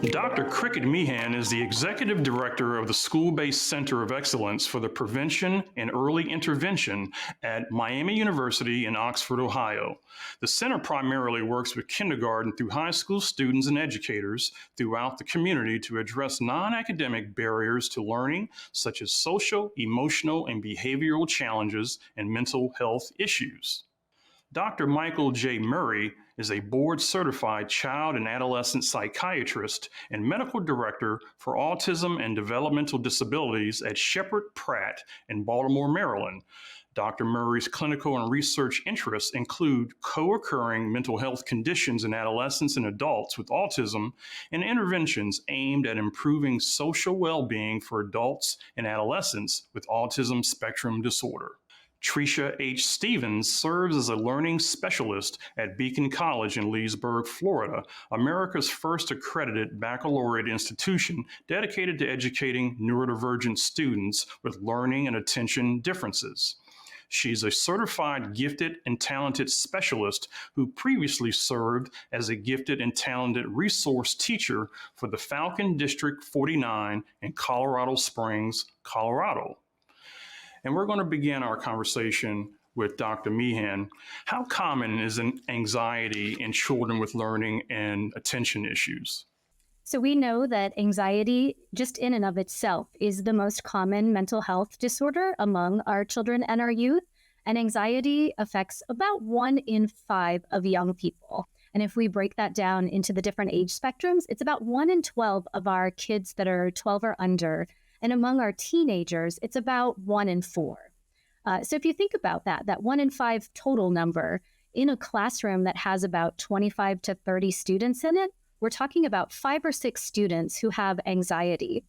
Dr. Cricket Meehan is the Executive Director of the School-Based Center of Excellence for the Prevention and Early Intervention at Miami University in Oxford, Ohio. The center primarily works with kindergarten through high school students and educators throughout the community to address non-academic barriers to learning, such as social, emotional, and behavioral challenges and mental health issues. Dr. Michael J. Murray is a board-certified child and adolescent psychiatrist and medical director for autism and developmental disabilities at Sheppard Pratt in Baltimore, Maryland. Dr. Murray's clinical and research interests include co-occurring mental health conditions in adolescents and adults with autism and interventions aimed at improving social well-being for adults and adolescents with autism spectrum disorder. Tricia H. Stevens serves as a learning specialist at Beacon College in Leesburg, Florida, America's first accredited baccalaureate institution dedicated to educating neurodivergent students with learning and attention differences. She's a certified gifted and talented specialist who previously served as a gifted and talented resource teacher for the Falcon District 49 in Colorado Springs, Colorado. And we're going to begin our conversation with Dr. Meehan. How common is an anxiety in children with learning and attention issues? So we know that anxiety, just in and of itself, is the most common mental health disorder among our children and our youth. And anxiety affects about 1 in 5 of young people. And if we break that down into the different age spectrums, it's about 1 in 12 of our kids that are 12 or under. And among our teenagers, it's about 1 in 4. So if you think about that 1 in 5 total number in a classroom that has about 25 to 30 students in it, we're talking about 5 or 6 students who have anxiety.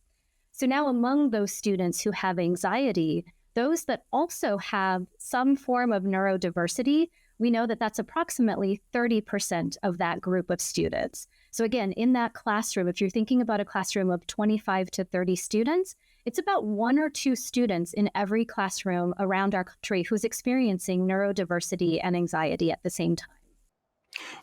So now among those students who have anxiety, those that also have some form of neurodiversity, we know that that's approximately 30% of that group of students. So again, in that classroom, if you're thinking about a classroom of 25 to 30 students, it's about 1 or 2 students in every classroom around our country who's experiencing neurodiversity and anxiety at the same time.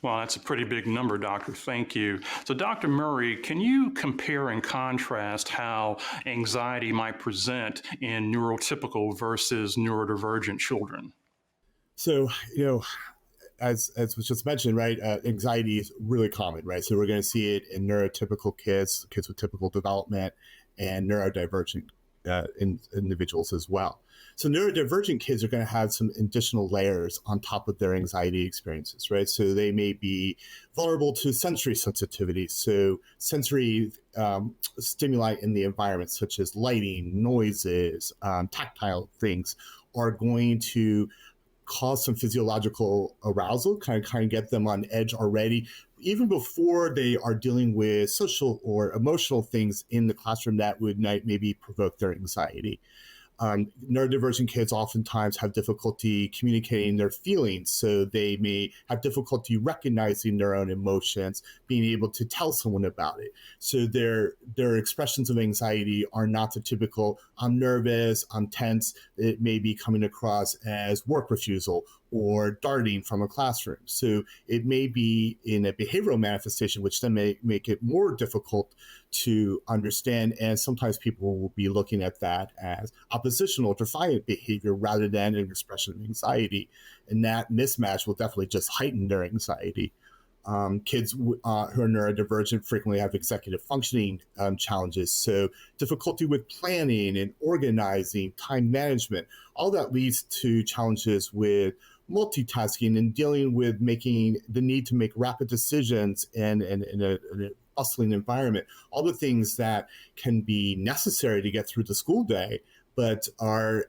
Well, that's a pretty big number, Doctor. Thank you. So, Dr. Murray, can you compare and contrast how anxiety might present in neurotypical versus neurodivergent children? So, as was just mentioned, right, anxiety is really common, right? So we're going to see it in neurotypical kids with typical development, and neurodivergent individuals as well. So neurodivergent kids are going to have some additional layers on top of their anxiety experiences, right? So they may be vulnerable to sensory sensitivity. So sensory stimuli in the environment, such as lighting, noises, tactile things, are going to cause some physiological arousal, kind of get them on edge already, even before they are dealing with social or emotional things in the classroom that would maybe provoke their anxiety. Neurodivergent kids oftentimes have difficulty communicating their feelings, so they may have difficulty recognizing their own emotions, being able to tell someone about it. So their expressions of anxiety are not the typical, I'm nervous, I'm tense. It may be coming across as work refusal or darting from a classroom. So it may be in a behavioral manifestation, which then may make it more difficult to understand. And sometimes people will be looking at that as oppositional, defiant behavior rather than an expression of anxiety. And that mismatch will definitely just heighten their anxiety. Kids who are neurodivergent frequently have executive functioning challenges. So difficulty with planning and organizing, time management, all that leads to challenges with multitasking and dealing with making the need to make rapid decisions in a bustling environment, all the things that can be necessary to get through the school day, but are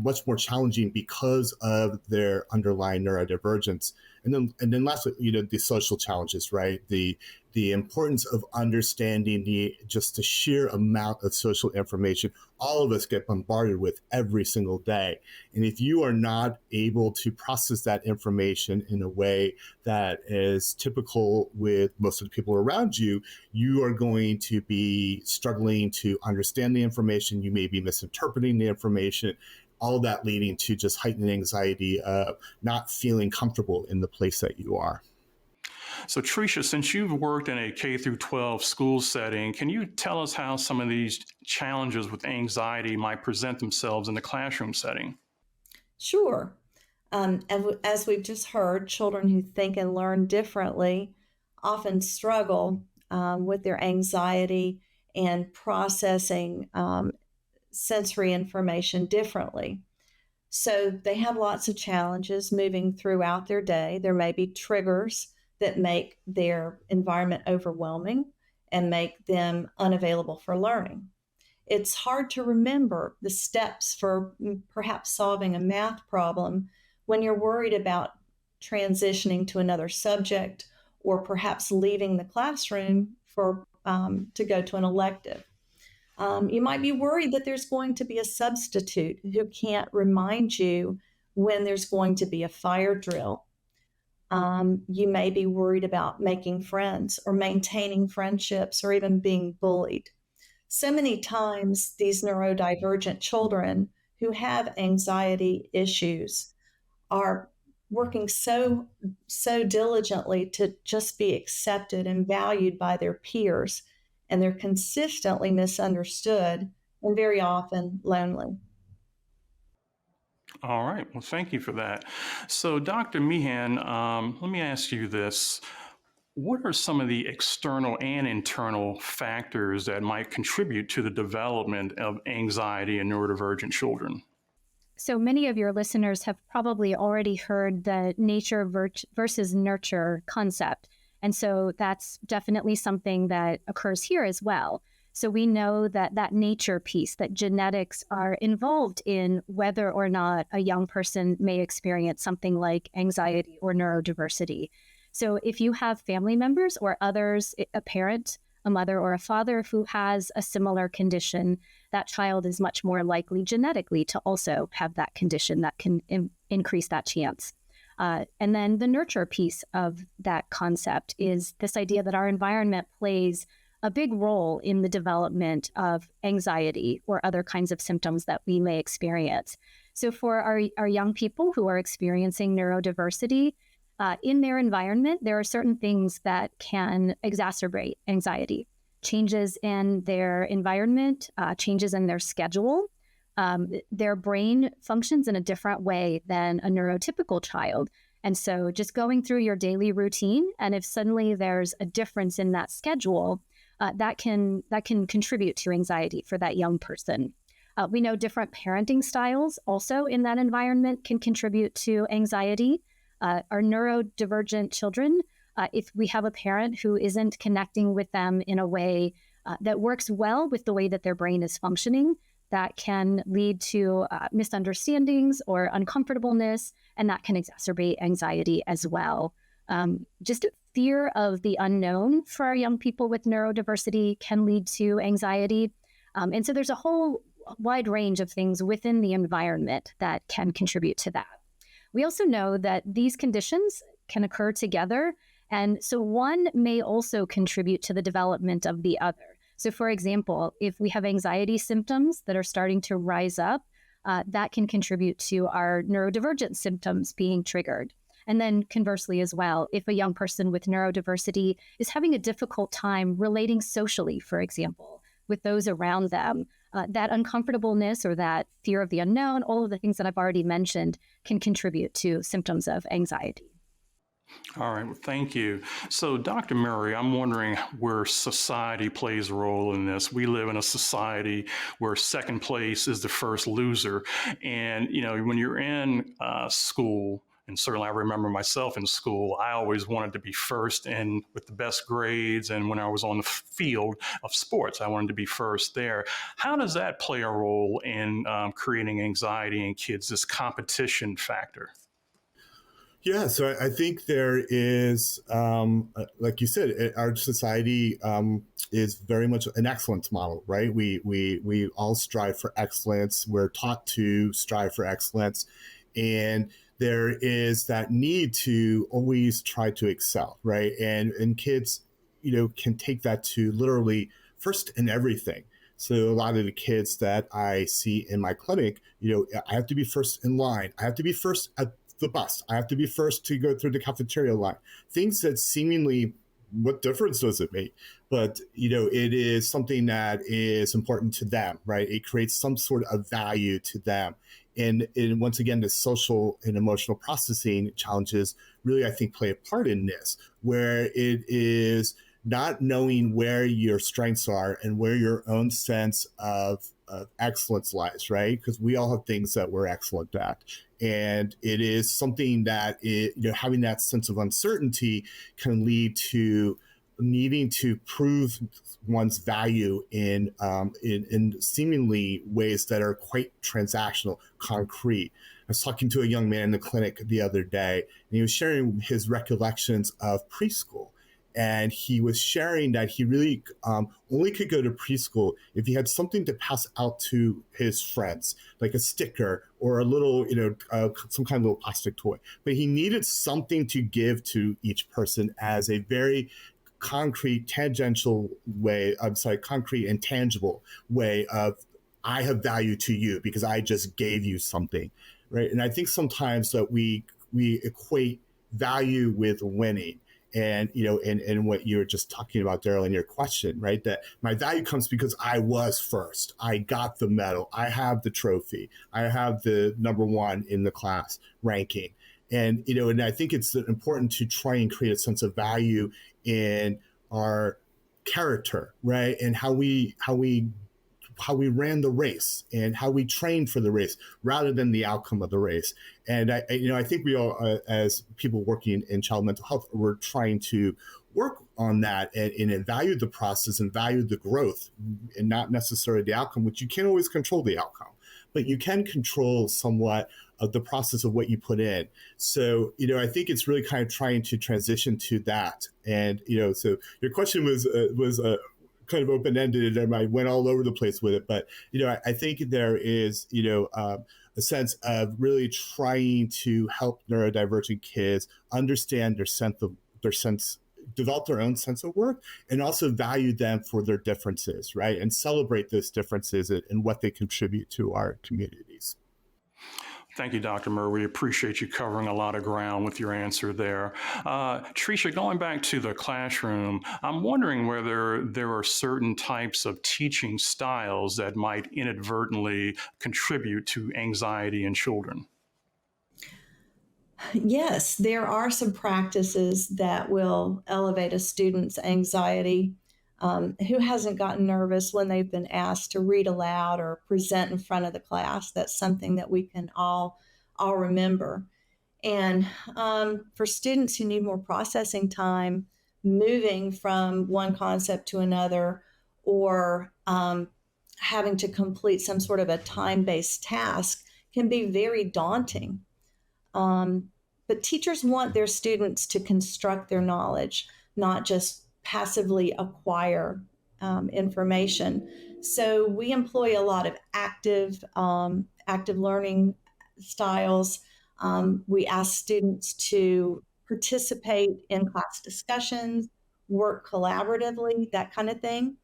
much more challenging because of their underlying neurodivergence. And then lastly, the social challenges, right? The importance of understanding the sheer amount of social information all of us get bombarded with every single day. And if you are not able to process that information in a way that is typical with most of the people around you, you are going to be struggling to understand the information. You may be misinterpreting the information, all that leading to just heightened anxiety of not feeling comfortable in the place that you are. So, Tricia, since you've worked in a K through 12 school setting, can you tell us how some of these challenges with anxiety might present themselves in the classroom setting? Sure. As we've just heard, children who think and learn differently often struggle with their anxiety and processing sensory information differently. So they have lots of challenges moving throughout their day. There may be triggers that make their environment overwhelming and make them unavailable for learning. It's hard to remember the steps for perhaps solving a math problem when you're worried about transitioning to another subject or perhaps leaving the classroom for to go to an elective. You might be worried that there's going to be a substitute who can't remind you when there's going to be a fire drill. You may be worried about making friends or maintaining friendships or even being bullied. So many times, these neurodivergent children who have anxiety issues are working so diligently to just be accepted and valued by their peers, and they're consistently misunderstood and very often lonely. All right. Well, thank you for that. So, Dr. Meehan, let me ask you this. What are some of the external and internal factors that might contribute to the development of anxiety in neurodivergent children? So many of your listeners have probably already heard the nature versus nurture concept. And so that's definitely something that occurs here as well. So we know that that nature piece, that genetics are involved in whether or not a young person may experience something like anxiety or neurodiversity. So if you have family members or others, a parent, a mother or a father who has a similar condition, that child is much more likely genetically to also have that condition that can increase that chance. And then the nurture piece of that concept is this idea that our environment plays a big role in the development of anxiety or other kinds of symptoms that we may experience. So for our young people who are experiencing neurodiversity, in their environment, there are certain things that can exacerbate anxiety. Changes in their environment, changes in their schedule. Their brain functions in a different way than a neurotypical child. And so just going through your daily routine, and if suddenly there's a difference in that schedule, that can contribute to anxiety for that young person. We know different parenting styles also in that environment can contribute to anxiety. Our neurodivergent children, if we have a parent who isn't connecting with them in a way that works well with the way that their brain is functioning, that can lead to misunderstandings or uncomfortableness, and that can exacerbate anxiety as well. Just fear of the unknown for our young people with neurodiversity can lead to anxiety. And so there's a whole wide range of things within the environment that can contribute to that. We also know that these conditions can occur together, and so one may also contribute to the development of the other. So for example, if we have anxiety symptoms that are starting to rise up, that can contribute to our neurodivergent symptoms being triggered. And then conversely as well, if a young person with neurodiversity is having a difficult time relating socially, for example, with those around them, that uncomfortableness or that fear of the unknown, all of the things that I've already mentioned can contribute to symptoms of anxiety. All right, well, thank you. So, Dr. Murray, I'm wondering where society plays a role in this. We live in a society where second place is the first loser. And, when you're in school, and certainly I remember myself in school, I always wanted to be first and with the best grades. And when I was on the field of sports, I wanted to be first there. How does that play a role in creating anxiety in kids, this competition factor? Yeah, so I think there is, like you said, our society is very much an excellence model, right? We all strive for excellence. We're taught to strive for excellence, and there is that need to always try to excel, right? And kids, can take that to literally first in everything. So a lot of the kids that I see in my clinic, I have to be first in line. I have to be first at the bus. I have to be first to go through the cafeteria line. Things that seemingly, what difference does it make? But, it is something that is important to them, right? It creates some sort of value to them. And once again, the social and emotional processing challenges really, I think, play a part in this, where it is not knowing where your strengths are and where your own sense of excellence lies, right? Because we all have things that we're excellent at. And it is something that, having that sense of uncertainty can lead to needing to prove one's value in seemingly ways that are quite transactional, concrete. I was talking to a young man in the clinic the other day, and he was sharing his recollections of preschool. And he was sharing that he really only could go to preschool if he had something to pass out to his friends, like a sticker or a little, some kind of little plastic toy. But he needed something to give to each person as a very concrete, concrete and tangible way of, I have value to you because I just gave you something, right? And I think sometimes that we equate value with winning. And, and what you were just talking about, Daryl, in your question, right? That my value comes because I was first. I got the medal. I have the trophy. I have the number one in the class ranking. And, and I think it's important to try and create a sense of value in our character, right? And how we ran the race and how we trained for the race rather than the outcome of the race. And I think we all, as people working in child mental health, we're trying to work on that and value the process and value the growth and not necessarily the outcome, which you can't always control the outcome, but you can control somewhat of the process of what you put in. So, I think it's really kind of trying to transition to that. And, so your question was kind of open-ended and I went all over the place with it. But, I think there is, a sense of really trying to help neurodivergent kids understand develop their own sense of worth and also value them for their differences, right? And celebrate those differences and what they contribute to our communities. Thank you, Dr. Murray. We appreciate you covering a lot of ground with your answer there. Tricia, going back to the classroom, I'm wondering whether there are certain types of teaching styles that might inadvertently contribute to anxiety in children. Yes, there are some practices that will elevate a student's anxiety. Who hasn't gotten nervous when they've been asked to read aloud or present in front of the class? That's something that we can all remember. And for students who need more processing time, moving from one concept to another, or having to complete some sort of a time-based task can be very daunting. But teachers want their students to construct their knowledge, not just passively acquire information. So we employ a lot of active learning styles. We ask students to participate in class discussions, work collaboratively, that kind of thing.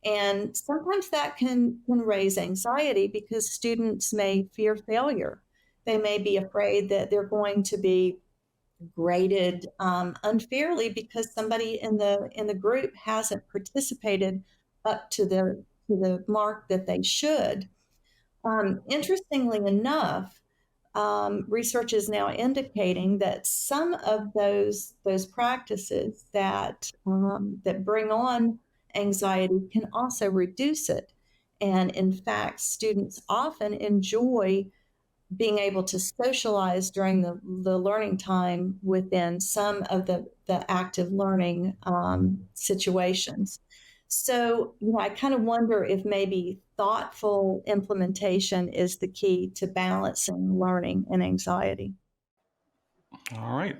And sometimes that can raise anxiety because students may fear failure. They may be afraid that they're going to be graded unfairly because somebody in the group hasn't participated up to the mark that they should. Interestingly enough, research is now indicating that some of those practices that bring on anxiety can also reduce it. And in fact, students often enjoy being able to socialize during the learning time within some of the active learning situations. So, I kind of wonder if maybe thoughtful implementation is the key to balancing learning and anxiety. All right.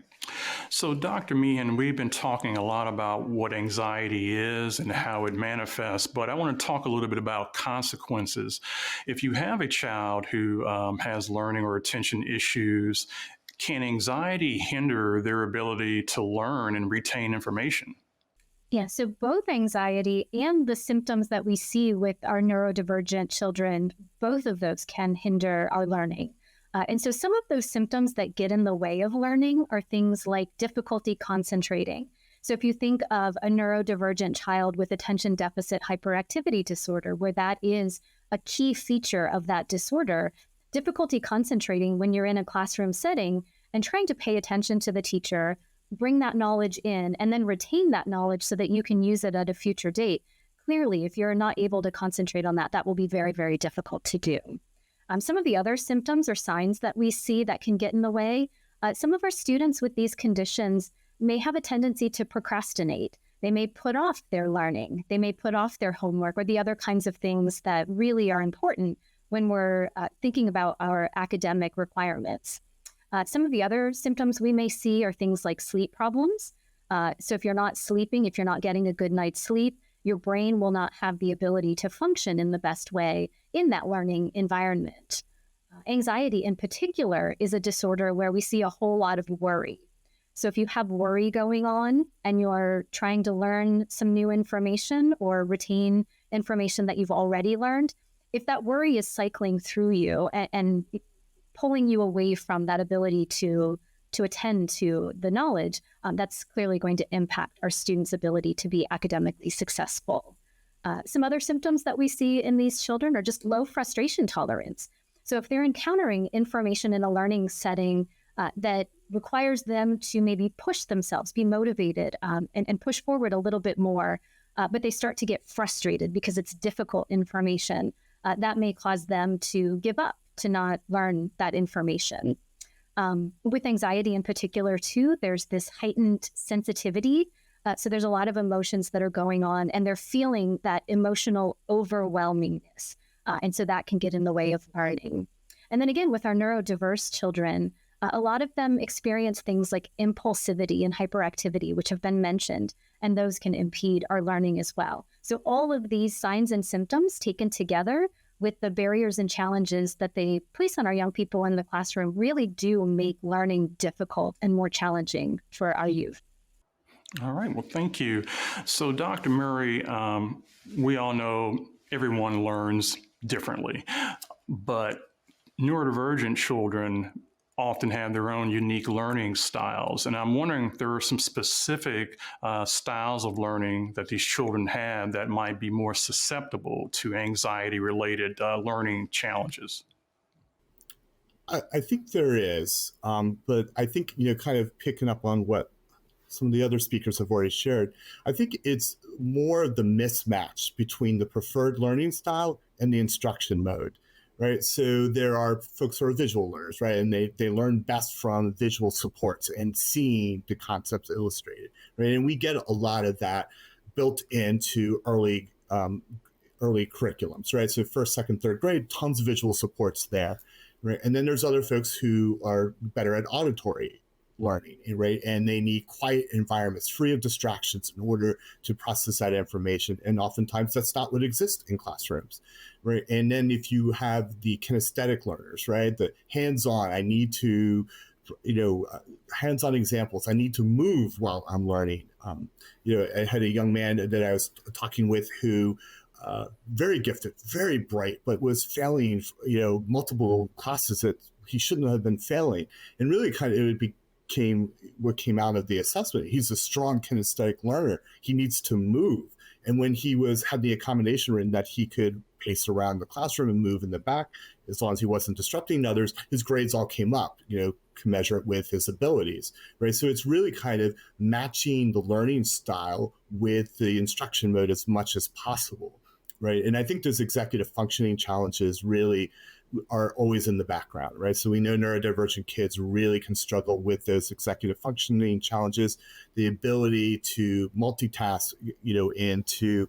So, Dr. Meehan, we've been talking a lot about what anxiety is and how it manifests, but I want to talk a little bit about consequences. If you have a child who has learning or attention issues, can anxiety hinder their ability to learn and retain information? Yeah, so both anxiety and the symptoms that we see with our neurodivergent children, both of those can hinder our learning. And so some of those symptoms that get in the way of learning are things like difficulty concentrating. So if you think of a neurodivergent child with attention deficit hyperactivity disorder, where that is a key feature of that disorder, difficulty concentrating when you're in a classroom setting and trying to pay attention to the teacher, bring that knowledge in, and then retain that knowledge so that you can use it at a future date. Clearly, if you're not able to concentrate on that, that will be very, very difficult to do. Some of the other symptoms or signs that we see that can get in the way, some of our students with these conditions may have a tendency to procrastinate. They may put off their learning. They may put off their homework or the other kinds of things that really are important when we're thinking about our academic requirements. Some of the other symptoms we may see are things like sleep problems. So if you're not sleeping, if you're not getting a good night's sleep, your brain will not have the ability to function in the best way in that learning environment. Anxiety in particular is a disorder where we see a whole lot of worry. So if you have worry going on and you're trying to learn some new information or retain information that you've already learned, if that worry is cycling through you and pulling you away from that ability to attend to the knowledge, that's clearly going to impact our students' ability to be academically successful. Some other symptoms that we see in these children are just low frustration tolerance. So if they're encountering information in a learning setting that requires them to maybe push themselves, be motivated, and push forward a little bit more, but they start to get frustrated because it's difficult information, that may cause them to give up, to not learn that information. With anxiety in particular, too, there's this heightened sensitivity. So there's a lot of emotions that are going on, and they're feeling that emotional overwhelmingness. And so that can get in the way of learning. And then again, with our neurodiverse children, a lot of them experience things like impulsivity and hyperactivity, which have been mentioned, and those can impede our learning as well. So all of these signs and symptoms taken together with the barriers and challenges that they place on our young people in the classroom really do make learning difficult and more challenging for our youth. All right, well, thank you. So, Dr. Murray, we all know everyone learns differently, but neurodivergent children often have their own unique learning styles. And I'm wondering if there are some specific styles of learning that these children have that might be more susceptible to anxiety-related learning challenges. I think there is, but I think, kind of picking up on what some of the other speakers have already shared, I think it's more of the mismatch between the preferred learning style and the instruction mode. Right. So there are folks who are visual learners, right? And they learn best from visual supports and seeing the concepts illustrated, right? And we get a lot of that built into early curriculums, right? So first, second, third grade, tons of visual supports there, right? And then there's other folks who are better at auditory learning, right? And they need quiet environments, free of distractions in order to process that information. And oftentimes that's not what exists in classrooms, right? And then if you have the kinesthetic learners, right? The hands-on, I need to, hands-on examples, I need to move while I'm learning. I had a young man that I was talking with who very gifted, very bright, but was failing, multiple classes that he shouldn't have been failing. And really what came out of the assessment. He's a strong kinesthetic learner. He needs to move. And when he had the accommodation written that he could pace around the classroom and move in the back, as long as he wasn't disrupting others, his grades all came up, commensurate with his abilities, right? So it's really kind of matching the learning style with the instruction mode as much as possible, right? And I think those executive functioning challenges really are always in the background, right? So we know neurodivergent kids really can struggle with those executive functioning challenges, the ability to multitask, and to,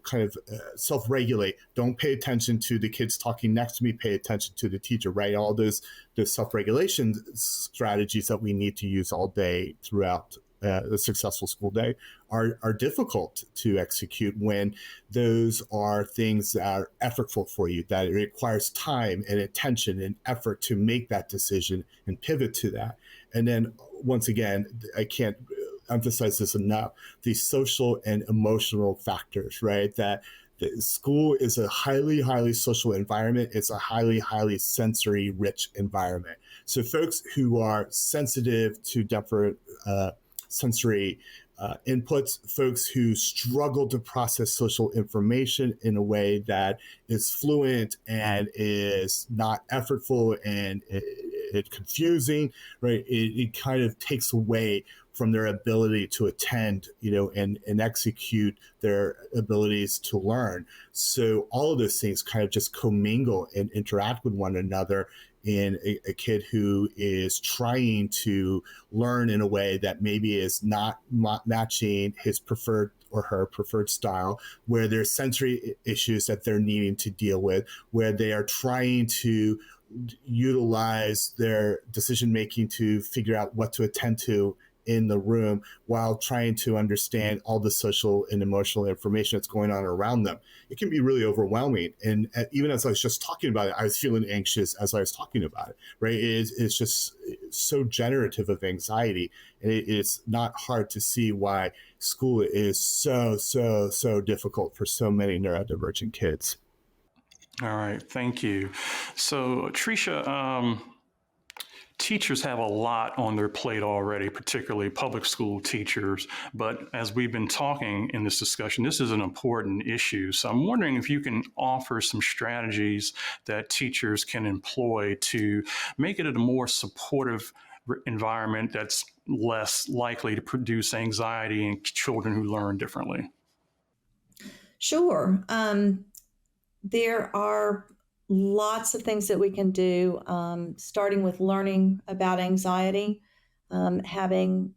kind of self-regulate. Don't pay attention to the kids talking next to me, pay attention to the teacher, right? All those self-regulation strategies that we need to use all day throughout a successful school day are difficult to execute when those are things that are effortful for you, that it requires time and attention and effort to make that decision and pivot to that. And then once again, I can't emphasize this enough, the social and emotional factors, right? That School is a highly, highly social environment. It's a highly, highly sensory rich environment. So folks who are sensitive to different sensory inputs, folks who struggle to process social information in a way that is fluent and is not effortful and it confusing, right? It kind of takes away from their ability to attend, and execute their abilities to learn. So all of those things kind of just commingle and interact with one another in a kid who is trying to learn in a way that maybe is not matching his preferred or her preferred style, where there's sensory issues that they're needing to deal with, where they are trying to utilize their decision making to figure out what to attend to in the room while trying to understand all the social and emotional information that's going on around them. It can be really overwhelming. And even as I was just talking about it, I was feeling anxious as I was talking about it, right? It's just so generative of anxiety. And it's not hard to see why school is so difficult for so many neurodivergent kids. All right, thank you. So, Tricia, teachers have a lot on their plate already, particularly public school teachers. But as we've been talking in this discussion, this is an important issue. So I'm wondering if you can offer some strategies that teachers can employ to make it a more supportive environment that's less likely to produce anxiety in children who learn differently. Sure. There are lots of things that we can do, starting with learning about anxiety, having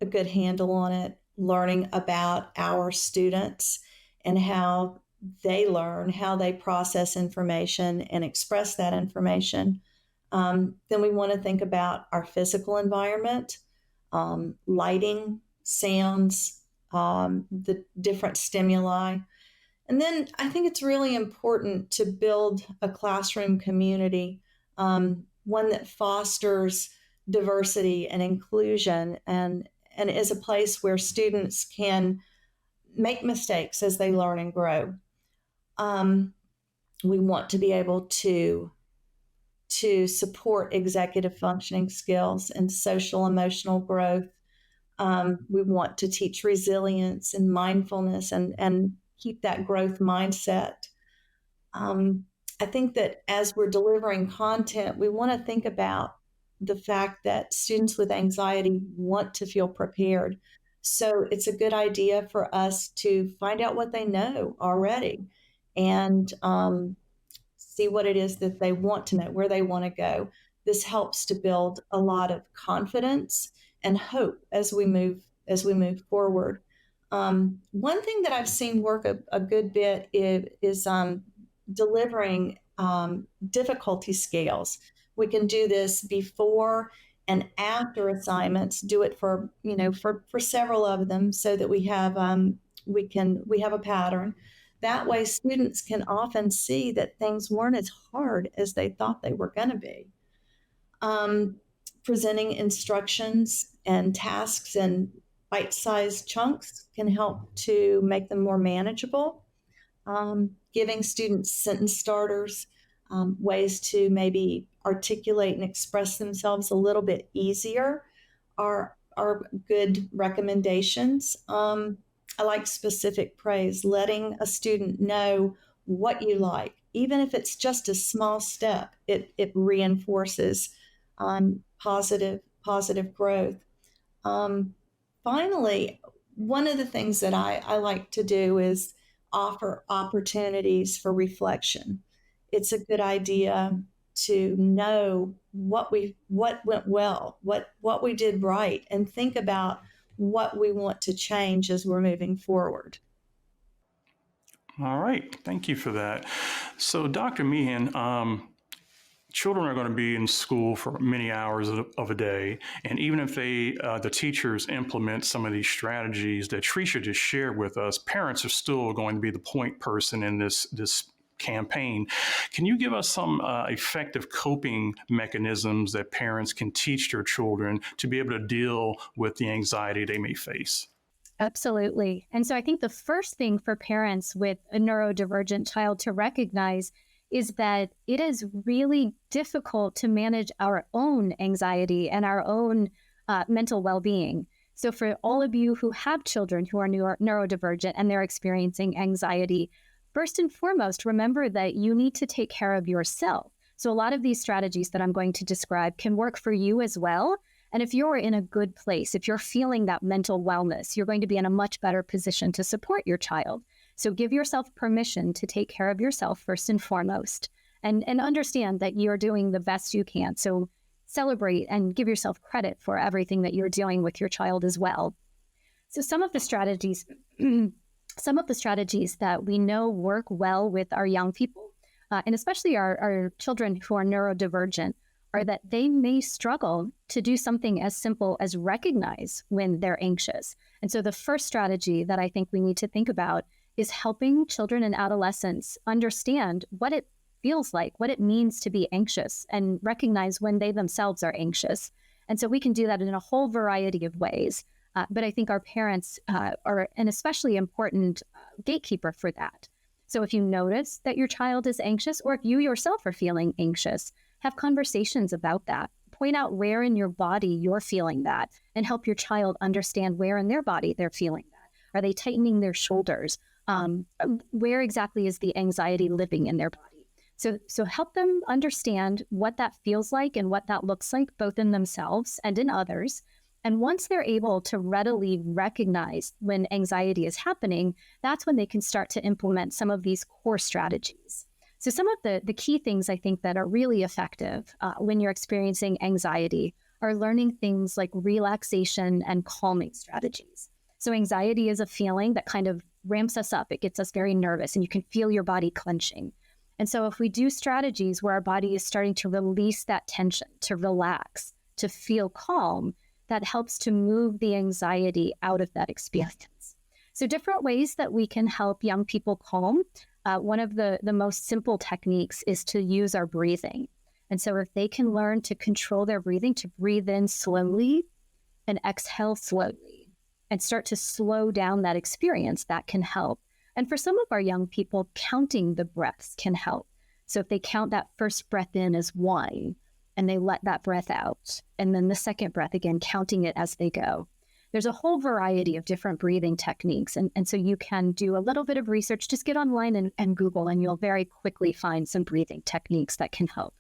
a good handle on it, learning about our students and how they learn, how they process information and express that information. Then we want to think about our physical environment, lighting, sounds, the different stimuli. And then I think it's really important to build a classroom community, one that fosters diversity and inclusion and is a place where students can make mistakes as they learn and grow. We want to be able to support executive functioning skills and social emotional growth. We want to teach resilience and mindfulness and keep that growth mindset. I think that as we're delivering content, we want to think about the fact that students with anxiety want to feel prepared. So it's a good idea for us to find out what they know already and see what it is that they want to know, where they want to go. This helps to build a lot of confidence and hope as we move forward. One thing that I've seen work a good bit is delivering difficulty scales. We can do this before and after assignments. Do it for several of them so that we have a pattern. That way, students can often see that things weren't as hard as they thought they were going to be. Presenting instructions and tasks in bite-sized chunks can help to make them more manageable. Giving students sentence starters, ways to maybe articulate and express themselves a little bit easier are good recommendations. I like specific praise, letting a student know what you like, even if it's just a small step, it reinforces positive growth. Finally, one of the things that I like to do is offer opportunities for reflection. It's a good idea to know what went well, what we did right, and think about what we want to change as we're moving forward. All right, thank you for that. So, Dr. Meehan, children are going to be in school for many hours of a day, and even if the teachers implement some of these strategies that Tricia just shared with us, parents are still going to be the point person in this campaign. Can you give us some effective coping mechanisms that parents can teach their children to be able to deal with the anxiety they may face? Absolutely. And so I think the first thing for parents with a neurodivergent child to recognize is that it is really difficult to manage our own anxiety and our own mental well-being. So for all of you who have children who are neurodivergent and they're experiencing anxiety, first and foremost, remember that you need to take care of yourself. So a lot of these strategies that I'm going to describe can work for you as well. And if you're in a good place, if you're feeling that mental wellness, you're going to be in a much better position to support your child. So give yourself permission to take care of yourself first and foremost, and understand that you're doing the best you can. So celebrate and give yourself credit for everything that you're doing with your child as well. So some of the strategies that we know work well with our young people, and especially our children who are neurodivergent, are that they may struggle to do something as simple as recognize when they're anxious. And so the first strategy that I think we need to think about is helping children and adolescents understand what it feels like, what it means to be anxious, and recognize when they themselves are anxious. And so we can do that in a whole variety of ways. But I think our parents are an especially important gatekeeper for that. So if you notice that your child is anxious, or if you yourself are feeling anxious, have conversations about that. Point out where in your body you're feeling that, and help your child understand where in their body they're feeling that. Are they tightening their shoulders? Where exactly is the anxiety living in their body? So help them understand what that feels like and what that looks like, both in themselves and in others. And once they're able to readily recognize when anxiety is happening, that's when they can start to implement some of these core strategies. So some of the key things I think that are really effective when you're experiencing anxiety are learning things like relaxation and calming strategies. So anxiety is a feeling that kind of ramps us up. It gets us very nervous, and you can feel your body clenching. And so if we do strategies where our body is starting to release that tension, to relax, to feel calm, that helps to move the anxiety out of that experience. So different ways that we can help young people calm. One of the most simple techniques is to use our breathing. And so if they can learn to control their breathing, to breathe in slowly and exhale slowly, and start to slow down that experience, that can help. And for some of our young people, counting the breaths can help. So if they count that first breath in as 1, and they let that breath out, and then the second breath again, counting it as they go. There's a whole variety of different breathing techniques. And so you can do a little bit of research, just get online and Google, and you'll very quickly find some breathing techniques that can help.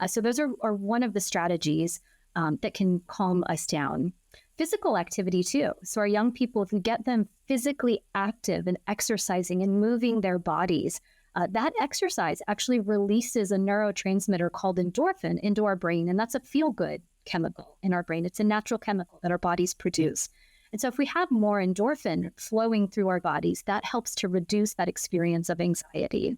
So those are one of the strategies that can calm us down. Physical activity too. So our young people, if we get them physically active and exercising and moving their bodies, that exercise actually releases a neurotransmitter called endorphin into our brain. And that's a feel-good chemical in our brain. It's a natural chemical that our bodies produce. And so if we have more endorphin flowing through our bodies, that helps to reduce that experience of anxiety.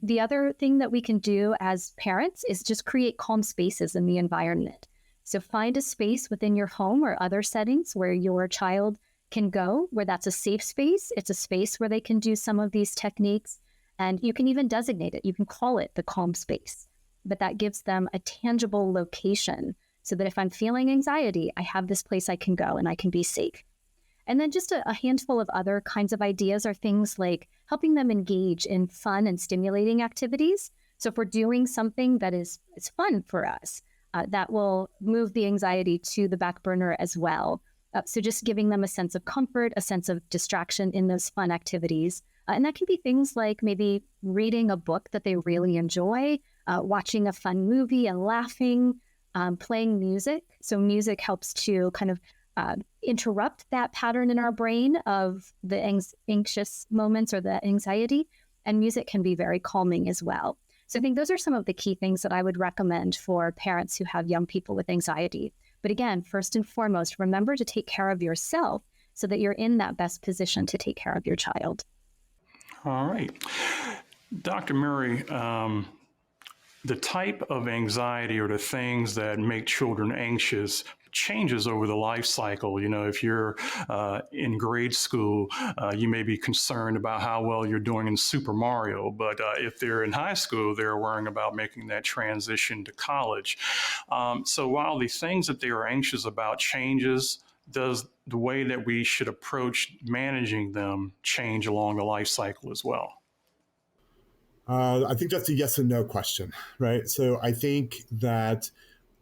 The other thing that we can do as parents is just create calm spaces in the environment. So find a space within your home or other settings where your child can go, where that's a safe space. It's a space where they can do some of these techniques. And you can even designate it. You can call it the calm space. But that gives them a tangible location so that if I'm feeling anxiety, I have this place I can go and I can be safe. And then just a handful of other kinds of ideas are things like helping them engage in fun and stimulating activities. So if we're doing something that is fun for us, that will move the anxiety to the back burner as well. So just giving them a sense of comfort, a sense of distraction in those fun activities. And that can be things like maybe reading a book that they really enjoy, watching a fun movie and laughing, playing music. So music helps to kind of interrupt that pattern in our brain of the anxious moments or the anxiety. And music can be very calming as well. So I think those are some of the key things that I would recommend for parents who have young people with anxiety. But again, first and foremost, remember to take care of yourself so that you're in that best position to take care of your child. All right. Dr. Murray, the type of anxiety or the things that make children anxious changes over the life cycle. You know, if you're in grade school, you may be concerned about how well you're doing in Super Mario, but if they're in high school, they're worrying about making that transition to college. So while the things that they are anxious about changes, does the way that we should approach managing them change along the life cycle as well? I think that's a yes and no question, right? So I think that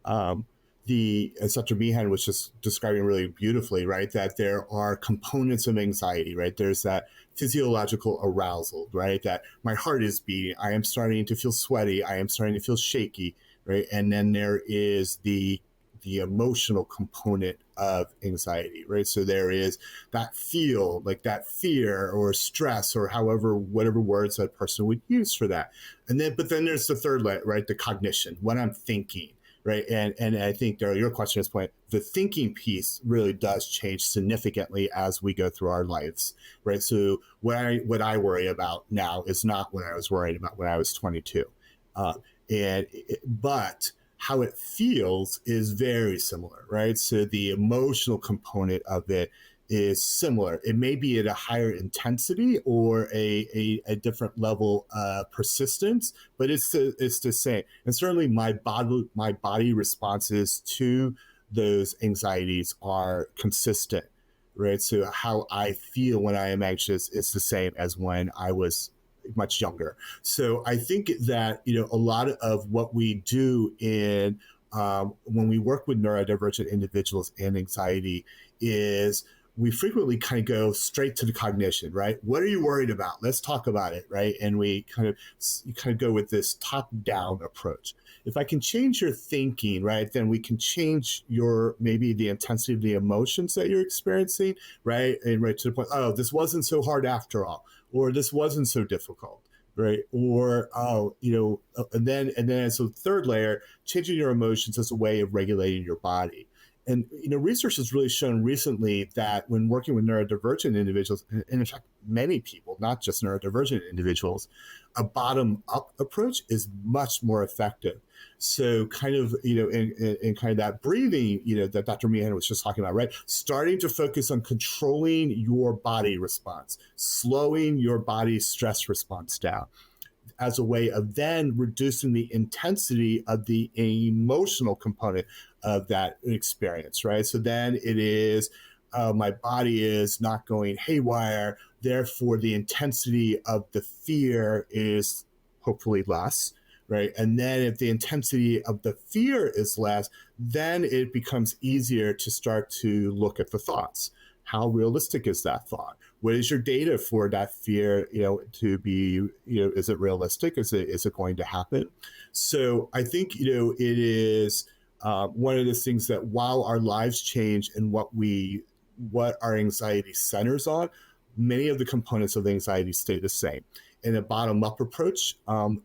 um, as Dr. Meehan was just describing really beautifully, right, that there are components of anxiety, right? There's that physiological arousal, right? That my heart is beating, I am starting to feel sweaty, I am starting to feel shaky, right? And then there is the emotional component of anxiety, right? So there is that feel, like that fear or stress or whatever words that person would use for that. But then there's the third layer, right? The cognition, what I'm thinking, right? And I think, Daryl, your question is point, the thinking piece really does change significantly as we go through our lives, right? So what I worry about now is not what I was worried about when I was 22. But how it feels is very similar, right? So the emotional component of it is similar. It may be at a higher intensity or a different level of persistence, but it's the same. And certainly my body responses to those anxieties are consistent, right? So how I feel when I am anxious is the same as when I was much younger. So I think that, a lot of what we do when we work with neurodivergent individuals and anxiety is we frequently kind of go straight to the cognition, right? What are you worried about? Let's talk about it, right? And we kind of go with this top-down approach. If I can change your thinking, right, then we can change maybe the intensity of the emotions that you're experiencing, right? And right to the point, oh, this wasn't so hard after all, or this wasn't so difficult, right? Or, and then as a third layer, changing your emotions as a way of regulating your body. And, research has really shown recently that when working with neurodivergent individuals, and in fact, many people, not just neurodivergent individuals, a bottom-up approach is much more effective. So kind of, in kind of that breathing, that Dr. Meehan was just talking about, right? Starting to focus on controlling your body response, slowing your body's stress response down as a way of then reducing the intensity of the emotional component of that experience, right? So then it is, my body is not going haywire, therefore the intensity of the fear is hopefully less, right? And then if the intensity of the fear is less, then it becomes easier to start to look at the thoughts. How realistic is that thought? What is your data for that fear, to be, is it realistic? Is it going to happen? So I think, it is one of the things that while our lives change and what our anxiety centers on, many of the components of anxiety stay the same. And a bottom-up approach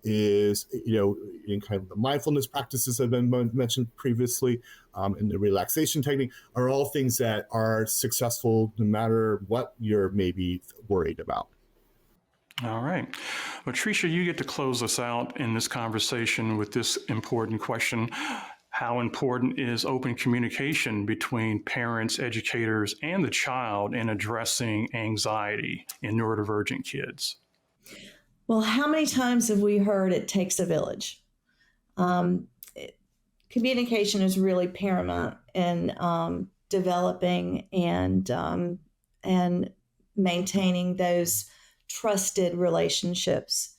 is, in kind of the mindfulness practices that have been mentioned previously, and the relaxation technique are all things that are successful no matter what you're maybe worried about. All right. Well, Tricia, you get to close us out in this conversation with this important question. How important is open communication between parents, educators, and the child in addressing anxiety in neurodivergent kids? Well, how many times have we heard it takes a village? Communication is really paramount in developing and maintaining those trusted relationships.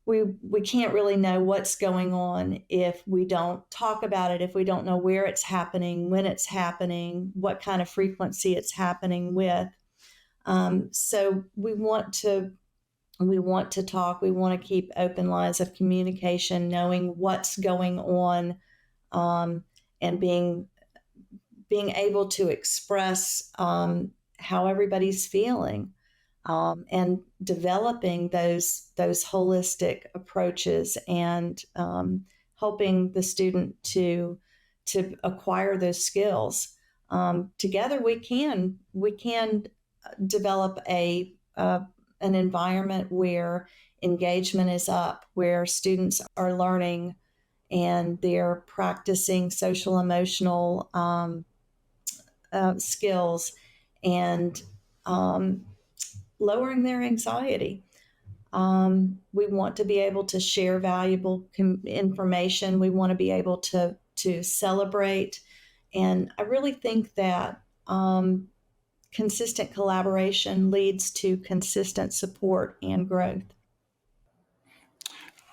We can't really know what's going on if we don't talk about it, if we don't know where it's happening, when it's happening, what kind of frequency it's happening with. So we want to talk. We want to keep open lines of communication, knowing what's going on, and being able to express how everybody's feeling, and developing those holistic approaches, and helping the student to acquire those skills. Together, we can develop an environment where engagement is up, where students are learning and they're practicing social emotional skills and lowering their anxiety. We want to be able to share valuable information. We want to be able to celebrate. And I really think that consistent collaboration leads to consistent support and growth.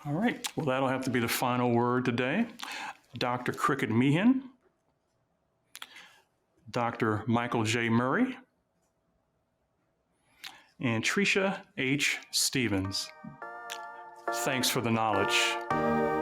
All right, well, that'll have to be the final word today. Dr. Cricket Meehan, Dr. Michael J. Murray, and Tricia H. Stevens. Thanks for the knowledge.